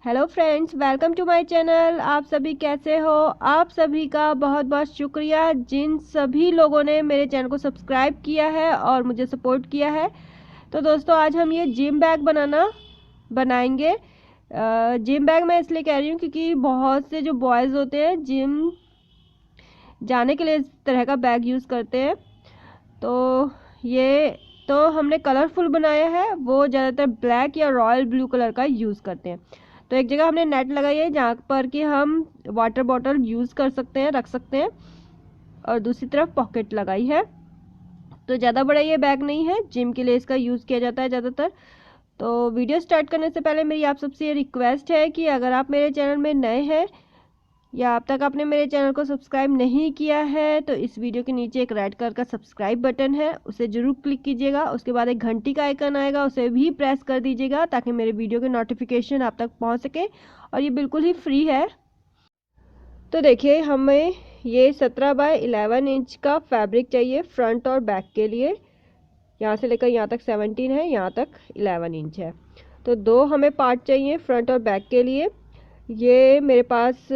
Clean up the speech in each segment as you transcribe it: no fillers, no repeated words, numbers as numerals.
Hello friends, welcome to my channel. आप सभी कैसे हो? आप सभी का बहुत बहुत शुक्रिया जिन सभी लोगों ने मेरे चैनल को सब्सक्राइब किया है और मुझे सपोर्ट किया है। तो दोस्तों, आज हम ये जिम बैग बनाएंगे। जिम बैग मैं इसलिए कह रही हूँ क्योंकि बहुत से जो बॉयज़ होते हैं जिम जाने के लिए इस तरह का बैग यूज़ करते हैं। तो ये तो हमने कलरफुल बनाया है, वो ज़्यादातर ब्लैक या रॉयल ब्लू कलर का यूज़ करते हैं। तो एक जगह हमने नेट लगाई है जहाँ पर कि हम वाटर बॉटल यूज़ कर सकते हैं, रख सकते हैं, और दूसरी तरफ पॉकेट लगाई है। तो ज़्यादा बड़ा ये बैग नहीं है, जिम के लिए इसका यूज़ किया जाता है ज़्यादातर। तो वीडियो स्टार्ट करने से पहले मेरी आप सबसे ये रिक्वेस्ट है कि अगर आप मेरे चैनल में नए हैं या अब तक आपने मेरे चैनल को सब्सक्राइब नहीं किया है तो इस वीडियो के नीचे एक रेड कलर का सब्सक्राइब बटन है, उसे जरूर क्लिक कीजिएगा। उसके बाद एक घंटी का आइकन आएगा, उसे भी प्रेस कर दीजिएगा ताकि मेरे वीडियो के नोटिफिकेशन आप तक पहुंच सके, और ये बिल्कुल ही फ्री है। तो देखिए, हमें ये 17 बाय 11 इंच का फैब्रिक चाहिए फ्रंट और बैक के लिए। यहाँ से लेकर यहाँ तक 17 है, यहाँ तक 11 इंच है। तो दो हमें पार्ट चाहिए फ्रंट और बैक के लिए। ये मेरे पास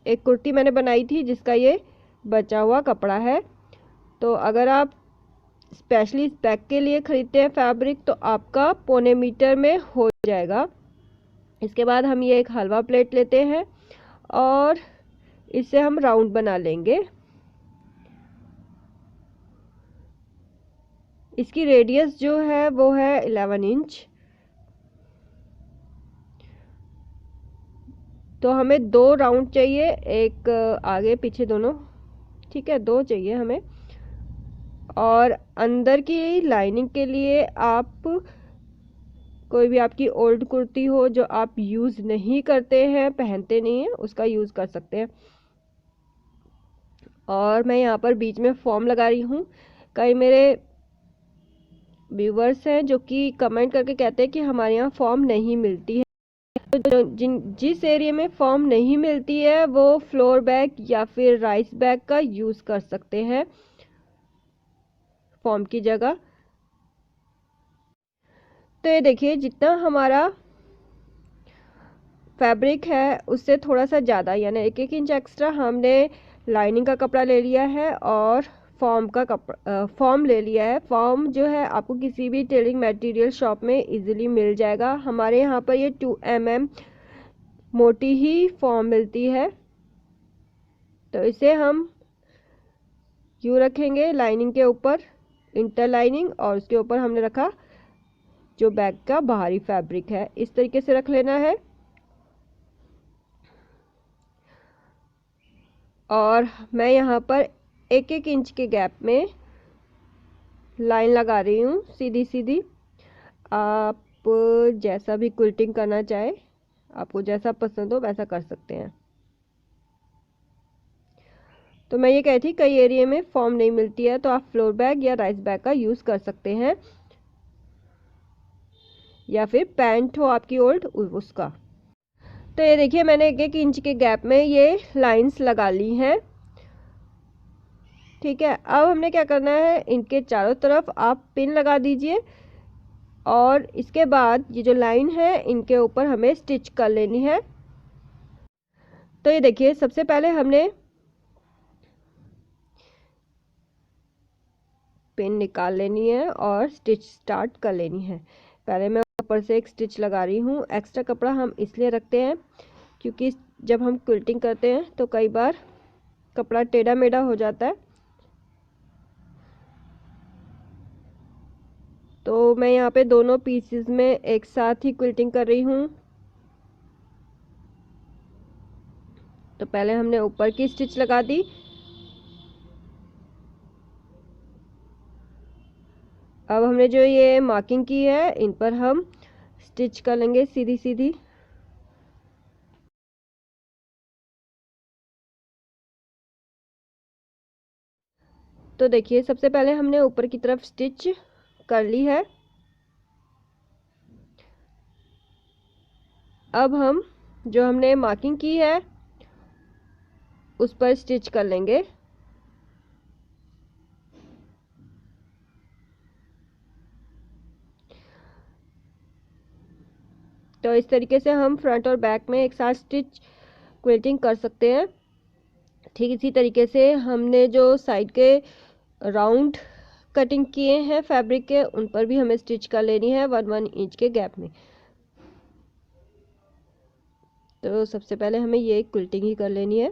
एक कुर्ती मैंने बनाई थी जिसका ये बचा हुआ कपड़ा है। तो अगर आप स्पेशली इस बैग के लिए ख़रीदते हैं फैब्रिक तो आपका 1.25 मीटर में हो जाएगा। इसके बाद हम ये एक हलवा प्लेट लेते हैं और इससे हम राउंड बना लेंगे। इसकी रेडियस जो है वो है 11 इंच। तो हमें दो राउंड चाहिए, एक आगे पीछे दोनों, ठीक है, दो चाहिए हमें। और अंदर की लाइनिंग के लिए आप कोई भी आपकी ओल्ड कुर्ती हो जो आप यूज़ नहीं करते हैं, पहनते नहीं हैं, उसका यूज़ कर सकते हैं। और मैं यहाँ पर बीच में फॉर्म लगा रही हूँ। कई मेरे व्यूवर्स हैं जो कि कमेंट करके कहते हैं कि हमारे यहाँ फॉर्म नहीं मिलती है। तो जिस एरिया में फॉर्म नहीं मिलती है वो फ्लोर बैग या फिर राइस बैग का यूज़ कर सकते हैं फॉर्म की जगह। तो ये देखिए, जितना हमारा फैब्रिक है उससे थोड़ा सा ज़्यादा यानी 1-1 इंच एक्स्ट्रा हमने लाइनिंग का कपड़ा ले लिया है और फॉर्म ले लिया है। फॉर्म जो है आपको किसी भी टेलरिंग मटेरियल शॉप में इजीली मिल जाएगा। हमारे यहाँ पर ये 2 mm मोटी ही फॉर्म मिलती है। तो इसे हम यूँ रखेंगे लाइनिंग के ऊपर, इंटर लाइनिंग, और उसके ऊपर हमने रखा जो बैग का बाहरी फैब्रिक है। इस तरीके से रख लेना है। और मैं यहाँ पर 1-1 इंच के गैप में लाइन लगा रही हूँ, सीधी सीधी। आप जैसा भी क्विल्टिंग करना चाहे, आपको जैसा पसंद हो वैसा कर सकते हैं। तो मैं ये कही थी कई एरिया में फॉर्म नहीं मिलती है तो आप फ्लोर बैग या राइस बैग का यूज़ कर सकते हैं, या फिर पैंट हो आपकी ओल्ड उसका। तो ये देखिए, मैंने 1-1 इंच के गैप में ये लाइंस लगा ली हैं, ठीक है। अब हमने क्या करना है, इनके चारों तरफ आप पिन लगा दीजिए और इसके बाद ये जो लाइन है इनके ऊपर हमें स्टिच कर लेनी है। तो ये देखिए, सबसे पहले हमने पिन निकाल लेनी है और स्टिच स्टार्ट कर लेनी है। पहले मैं ऊपर से एक स्टिच लगा रही हूँ। एक्स्ट्रा कपड़ा हम इसलिए रखते हैं क्योंकि जब हम क्विल्टिंग करते हैं तो कई बार कपड़ा टेढ़ा मेढ़ा हो जाता है। तो मैं यहाँ पे दोनों पीसेस में एक साथ ही क्विल्टिंग कर रही हूँ। तो पहले हमने ऊपर की स्टिच लगा दी, अब हमने जो ये मार्किंग की है इन पर हम स्टिच कर लेंगे सीधी सीधी। तो देखिए, सबसे पहले हमने ऊपर की तरफ स्टिच कर ली है। अब हम जो हमने मार्किंग की है उस पर स्टिच कर लेंगे। तो इस तरीके से हम फ्रंट और बैक में एक साथ स्टिच क्विल्टिंग कर सकते हैं। ठीक इसी तरीके से हमने जो साइड के राउंड कटिंग किए हैं फैब्रिक के, उन पर भी हमें स्टिच कर लेनी है 1-1 इंच के गैप में। तो सबसे पहले हमें ये क्विल्टिंग ही कर लेनी है।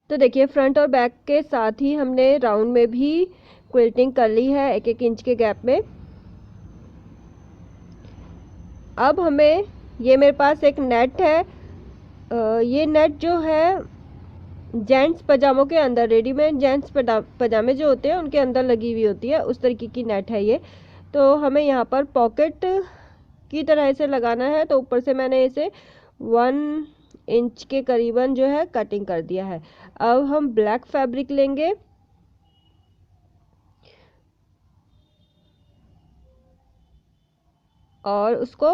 तो देखिए फ्रंट और बैक के साथ ही हमने राउंड में भी क्विल्टिंग कर ली है 1-1 इंच के गैप में। अब हमें, ये मेरे पास एक नेट है, ये नेट जो है जेंट्स पजामों के अंदर, रेडीमेड जेंट्स पजामे जो होते हैं उनके अंदर लगी हुई होती है, उस तरीके की नेट है ये। तो हमें यहाँ पर पॉकेट की तरह इसे लगाना है। तो ऊपर से मैंने इसे 1 इंच के करीबन जो है कटिंग कर दिया है। अब हम ब्लैक फैब्रिक लेंगे और उसको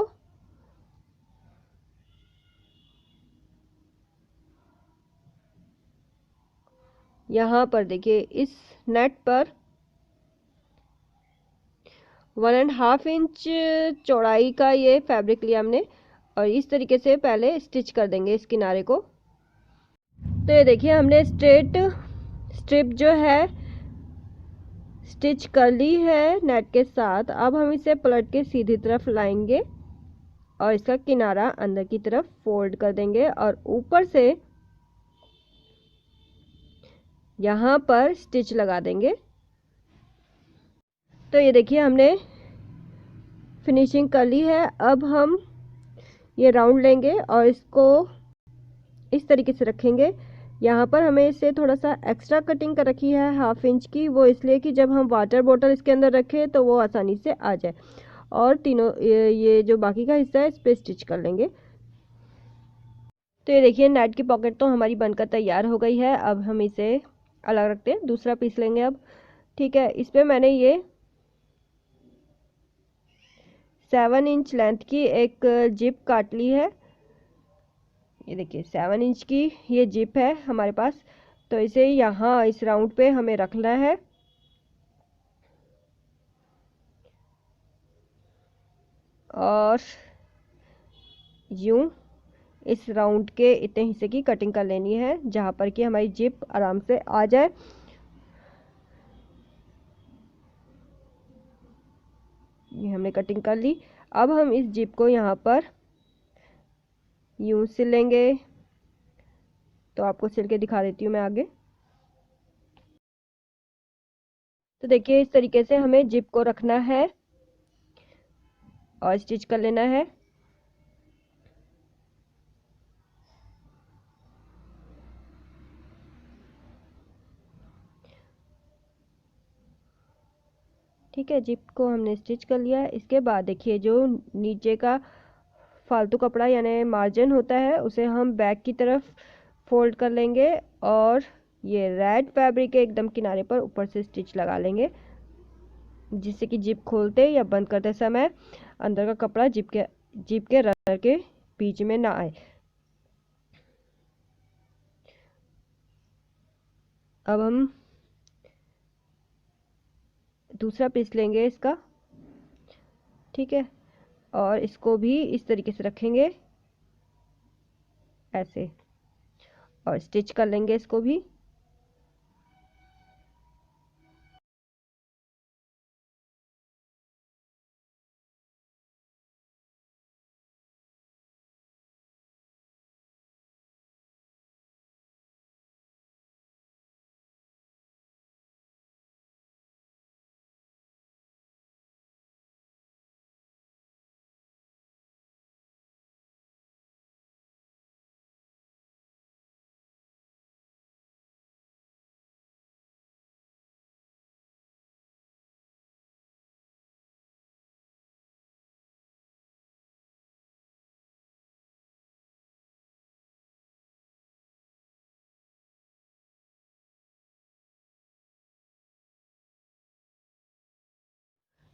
यहाँ पर देखिए इस नेट पर 1.5 इंच चौड़ाई का ये फैब्रिक लिया हमने और इस तरीके से पहले स्टिच कर देंगे इस किनारे को। तो ये देखिए हमने स्ट्रेट स्ट्रिप जो है स्टिच कर ली है नेट के साथ। अब हम इसे पलट के सीधी तरफ लाएंगे और इसका किनारा अंदर की तरफ फोल्ड कर देंगे और ऊपर से यहाँ पर स्टिच लगा देंगे। तो ये देखिए हमने फिनिशिंग कर ली है। अब हम ये राउंड लेंगे और इसको इस तरीके से रखेंगे। यहाँ पर हमें इसे थोड़ा सा एक्स्ट्रा कटिंग कर रखी है 1/2 इंच की, वो इसलिए कि जब हम वाटर बॉटल इसके अंदर रखें तो वो आसानी से आ जाए। और तीनों ये जो बाकी का हिस्सा है इस पर स्टिच कर लेंगे। तो ये देखिए नेट की पॉकेट तो हमारी बनकर तैयार हो गई है। अब हम इसे अलग रखते हैं, दूसरा पीस लेंगे अब। ठीक है, इस पर मैंने ये 7 इंच लेंथ की एक जिप काट ली है। ये देखिए 7 इंच की ये जिप है हमारे पास। तो इसे यहाँ इस राउंड पे हमें रखना है और यूं इस राउंड के इतने हिस्से की कटिंग कर लेनी है जहाँ पर कि हमारी जिप आराम से आ जाए। ये हमने कटिंग कर ली। अब हम इस जिप को यहाँ पर यूं सिल लेंगे। तो आपको सिल के दिखा देती हूँ मैं आगे। तो देखिए इस तरीके से हमें जिप को रखना है और स्टिच कर लेना है। ठीक है, जिप को हमने स्टिच कर लिया है। इसके बाद देखिए जो नीचे का फालतू कपड़ा यानी मार्जिन होता है उसे हम बैक की तरफ फोल्ड कर लेंगे और ये रेड फैब्रिक के एकदम किनारे पर ऊपर से स्टिच लगा लेंगे, जिससे कि जिप खोलते या बंद करते समय अंदर का कपड़ा जिप के रनर के बीच में ना आए। अब हम दूसरा पीस लेंगे इसका। ठीक है, और इसको भी इस तरीके से रखेंगे ऐसे और स्टिच कर लेंगे इसको भी।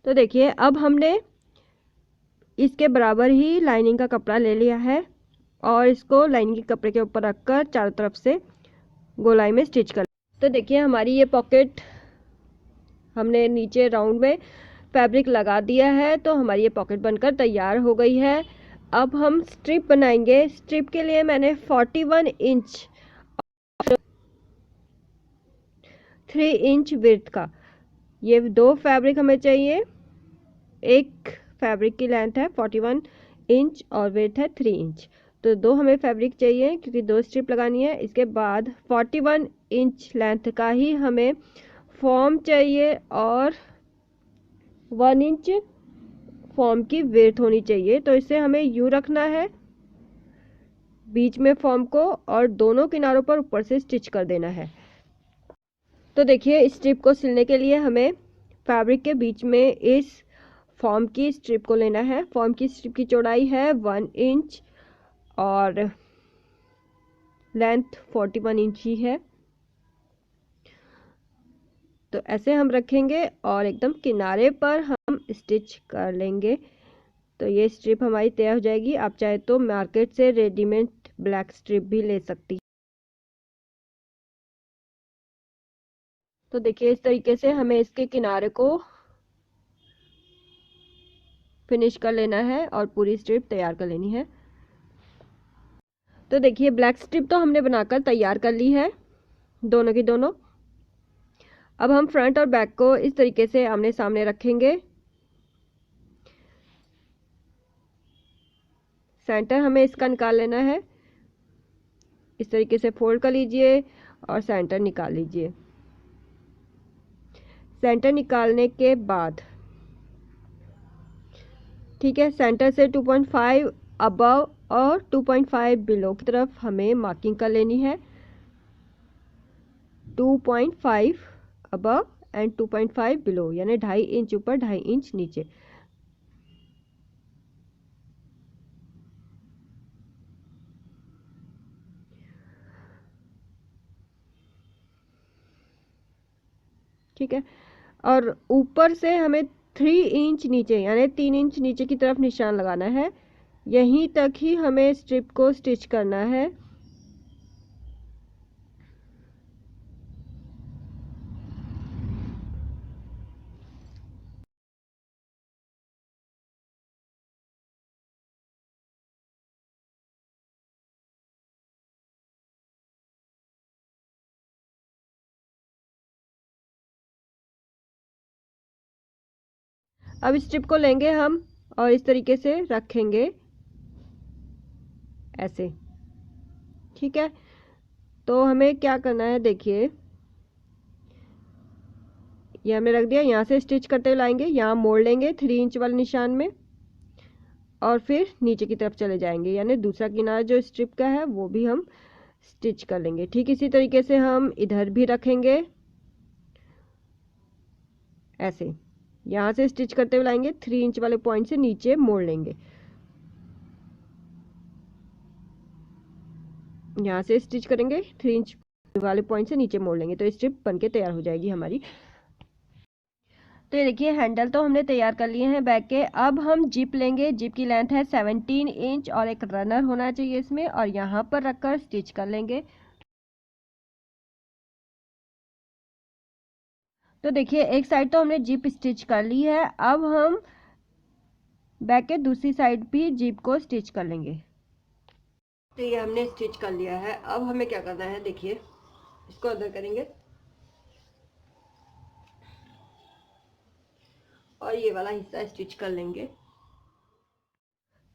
तो देखिए अब हमने इसके बराबर ही लाइनिंग का कपड़ा ले लिया है और इसको लाइनिंग के कपड़े के ऊपर रखकर चारों तरफ से गोलाई में स्टिच कर। तो देखिए हमारी ये पॉकेट हमने नीचे राउंड में फैब्रिक लगा दिया है, तो हमारी ये पॉकेट बनकर तैयार हो गई है। अब हम स्ट्रिप बनाएंगे। स्ट्रिप के लिए मैंने 41 इंच 3 इंच विड्थ का ये दो फैब्रिक हमें चाहिए। एक फैब्रिक की लेंथ है 41 इंच और विड्थ है 3 इंच, तो दो हमें फैब्रिक चाहिए क्योंकि दो स्ट्रिप लगानी है। इसके बाद 41 इंच लेंथ का ही हमें फॉर्म चाहिए और 1 इंच फॉर्म की विड्थ होनी चाहिए। तो इसे हमें यूं रखना है बीच में फॉर्म को और दोनों किनारों पर ऊपर से स्टिच कर देना है। तो देखिए स्ट्रिप को सिलने के लिए हमें फैब्रिक के बीच में इस फॉर्म की स्ट्रिप को लेना है। फॉर्म की स्ट्रिप की चौड़ाई है 1 इंच और लेंथ 41 इंच ही है। तो ऐसे हम रखेंगे और एकदम किनारे पर हम स्टिच कर लेंगे। तो ये स्ट्रिप हमारी तैयार हो जाएगी। आप चाहे तो मार्केट से रेडीमेड ब्लैक स्ट्रिप भी ले सकती है। तो देखिए इस तरीके से हमें इसके किनारे को फिनिश कर लेना है और पूरी स्ट्रिप तैयार कर लेनी है। तो देखिए ब्लैक स्ट्रिप तो हमने बनाकर तैयार कर ली है दोनों की दोनों। अब हम फ्रंट और बैक को इस तरीके से आमने सामने रखेंगे। सेंटर हमें इसका निकाल लेना है। इस तरीके से फोल्ड कर लीजिए और सेंटर निकाल लीजिए। सेंटर निकालने के बाद ठीक है, सेंटर से 2.5 अबव और 2.5 बिलो की तरफ हमें मार्किंग कर लेनी है। 2.5 अबव एंड 2.5 बिलो, यानी 2.5 इंच ऊपर 2.5 इंच नीचे। ठीक है, और ऊपर से हमें 3 इंच नीचे यानी 3 इंच नीचे की तरफ निशान लगाना है। यहीं तक ही हमें स्ट्रिप को स्टिच करना है। अब स्ट्रिप को लेंगे हम और इस तरीके से रखेंगे ऐसे। ठीक है, तो हमें क्या करना है, देखिए ये हमने रख दिया। यहाँ से स्टिच करते हुए लाएंगे, यहाँ मोड़ लेंगे 3 इंच वाले निशान में और फिर नीचे की तरफ चले जाएंगे, यानी दूसरा किनारा जो स्ट्रिप का है वो भी हम स्टिच कर लेंगे। ठीक इसी तरीके से हम इधर भी रखेंगे ऐसे। यहाँ से स्टिच करते हुए लाएंगे, 3 इंच वाले पॉइंट से नीचे मोड़ लेंगे। यहाँ से स्टिच करेंगे, 3 इंच वाले पॉइंट से नीचे मोड़ लेंगे, तो स्ट्रिप बनके तैयार हो जाएगी हमारी। तो ये देखिए हैंडल तो हमने तैयार कर लिए हैं बैक के। अब हम जिप लेंगे। जिप की लेंथ है 17 इंच और एक रनर होना चाहिए इसमें, और यहाँ पर रखकर स्टिच कर लेंगे। तो देखिए एक साइड तो हमने जिप स्टिच कर ली है। अब हम बैक के दूसरी साइड भी जिप को स्टिच कर लेंगे। तो ये हमने स्टिच कर लिया है। अब हमें क्या करना है, देखिए इसको अंदर करेंगे और ये वाला हिस्सा स्टिच कर लेंगे।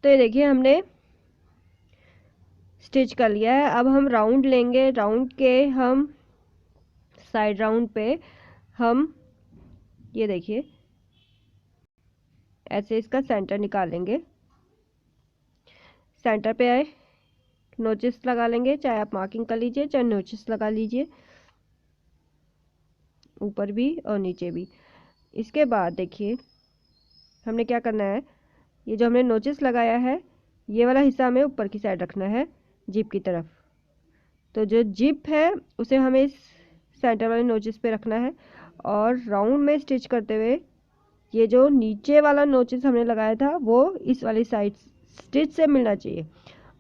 तो ये देखिए हमने स्टिच कर लिया है। अब हम राउंड लेंगे। राउंड के हम साइड राउंड पे हम ये देखिए ऐसे इसका सेंटर निकाल लेंगे। सेंटर पे आए नोचिस लगा लेंगे, चाहे आप मार्किंग कर लीजिए चाहे नोचिस लगा लीजिए, ऊपर भी और नीचे भी। इसके बाद देखिए हमने क्या करना है, ये जो हमने नोचिस लगाया है ये वाला हिस्सा हमें ऊपर की साइड रखना है जिप की तरफ। तो जो जिप है उसे हमें इस सेंटर वाले नोचिस पे रखना है और राउंड में स्टिच करते हुए ये जो नीचे वाला नोचेस हमने लगाया था वो इस वाली साइड स्टिच से मिलना चाहिए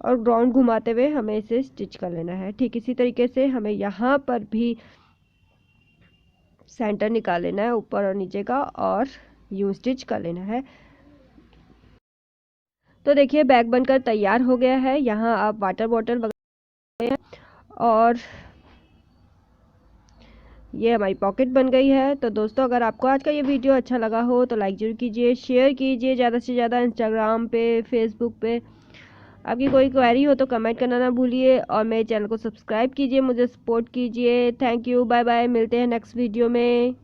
और राउंड घुमाते हुए हमें इसे स्टिच कर लेना है। ठीक इसी तरीके से हमें यहाँ पर भी सेंटर निकाल लेना है ऊपर और नीचे का और यूं स्टिच कर लेना है। तो देखिए बैग बनकर तैयार हो गया है। यहाँ आप वाटर बॉटल वगैरह और ये हमारी पॉकेट बन गई है। तो दोस्तों अगर आपको आज का ये वीडियो अच्छा लगा हो तो लाइक जरूर कीजिए, शेयर कीजिए ज़्यादा से ज़्यादा। इंस्टाग्राम पे, फेसबुक पे आपकी कोई क्वेरी हो तो कमेंट करना ना भूलिए और मेरे चैनल को सब्सक्राइब कीजिए, मुझे सपोर्ट कीजिए। थैंक यू, बाय बाय, मिलते हैं नेक्स्ट वीडियो में।